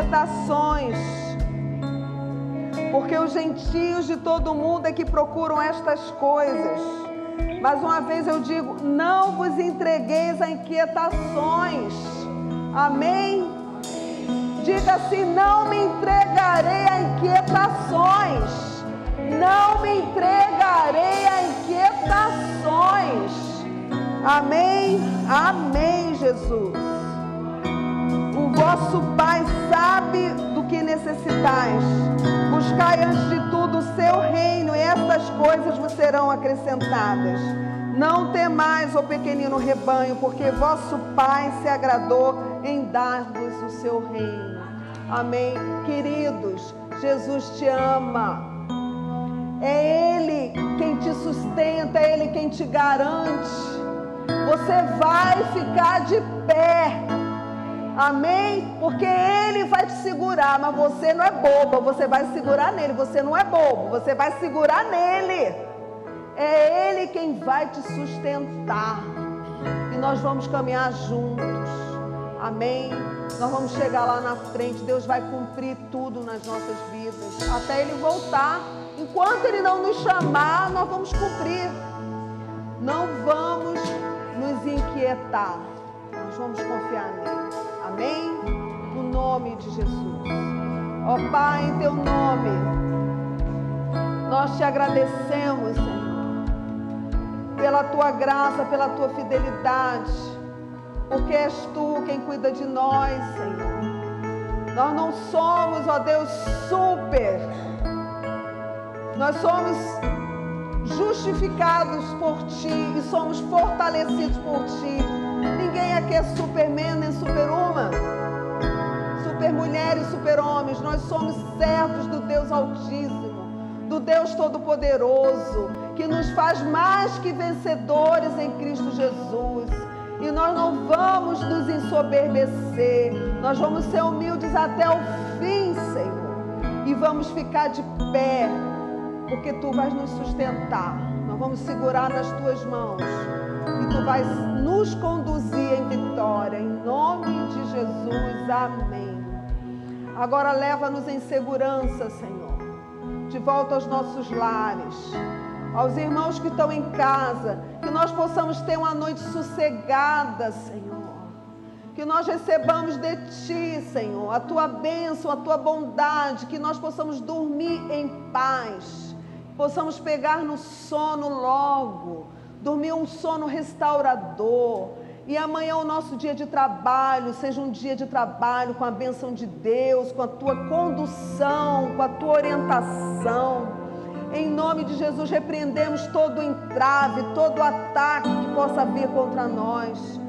inquietações, porque os gentios de todo mundo é que procuram estas coisas. Mais uma vez eu digo, não vos entregueis a inquietações. Amém? Diga assim, não me entregarei a inquietações. Não me entregarei a inquietações. Amém? Amém, Jesus. O vosso Pai sabe do que necessitais. Buscai antes de tudo o seu reino, e estas coisas vos serão acrescentadas. Não temais, ó pequenino rebanho, porque vosso Pai se agradou em dar-vos o seu reino. Amém? Queridos, Jesus te ama. É Ele quem te sustenta, é Ele quem te garante. Você vai ficar de pé. Amém? Porque Ele vai te segurar, mas você não é boba, você vai segurar nele. Você não é bobo, você vai segurar nele. É Ele quem vai te sustentar. E nós vamos caminhar juntos. Amém? Nós vamos chegar lá na frente. Deus vai cumprir tudo nas nossas vidas, até Ele voltar. Enquanto Ele não nos chamar, nós vamos cumprir. Não vamos nos inquietar. Nós vamos confiar nele. Amém? No nome de Jesus. Ó Pai, em teu nome, nós te agradecemos, Senhor, pela tua graça, pela tua fidelidade, porque és tu quem cuida de nós, Senhor. Nós não somos, ó Deus, super. Nós somos justificados por ti e somos fortalecidos por ti. Ninguém aqui é superman nem superwoman, supermulher e superhomens. Nós somos servos do Deus Altíssimo, do Deus Todo-Poderoso, que nos faz mais que vencedores em Cristo Jesus. E nós não vamos nos ensoberbecer, nós vamos ser humildes até o fim, Senhor, e vamos ficar de pé, porque tu vais nos sustentar. Nós vamos segurar nas tuas mãos e tu vais nos conduzir em vitória, em nome de Jesus, amém. Agora leva-nos em segurança, Senhor, de volta aos nossos lares, aos irmãos que estão em casa, que nós possamos ter uma noite sossegada, Senhor, que nós recebamos de Ti, Senhor, a Tua bênção, a Tua bondade, que nós possamos dormir em paz, possamos pegar no sono logo, dormir um sono restaurador, e amanhã o nosso dia de trabalho seja um dia de trabalho com a bênção de Deus, com a Tua condução, com a Tua orientação. Em nome de Jesus, repreendemos todo entrave, todo ataque que possa vir contra nós.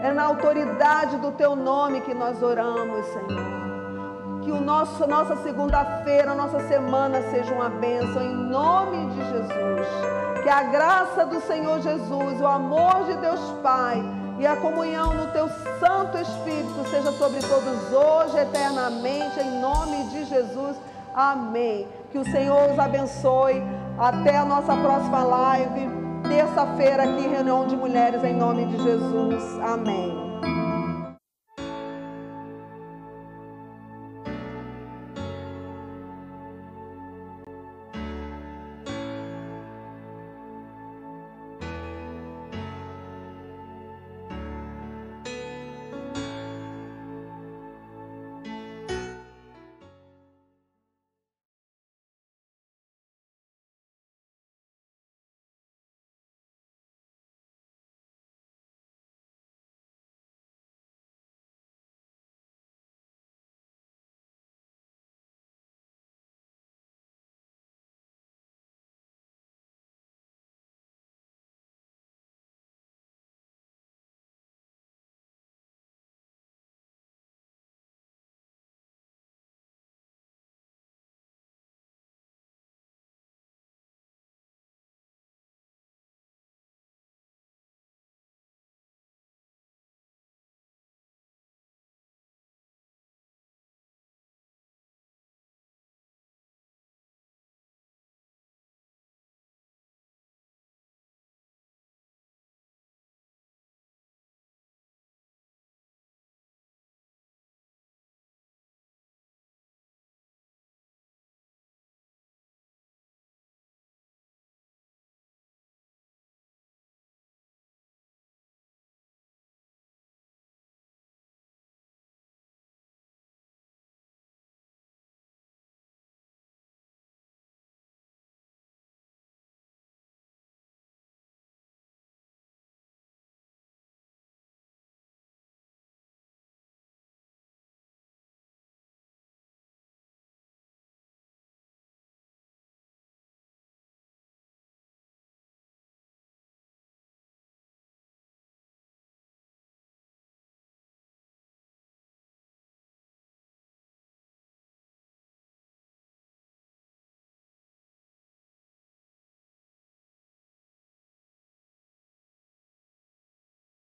É na autoridade do Teu nome que nós oramos, Senhor. Que nossa segunda-feira, nossa semana seja uma bênção, em nome de Jesus. Que a graça do Senhor Jesus, o amor de Deus Pai e a comunhão do Teu Santo Espírito seja sobre todos hoje, eternamente, em nome de Jesus. Amém. Que o Senhor os abençoe. Até a nossa próxima live. Terça-feira aqui, reunião de mulheres, em nome de Jesus. Amém.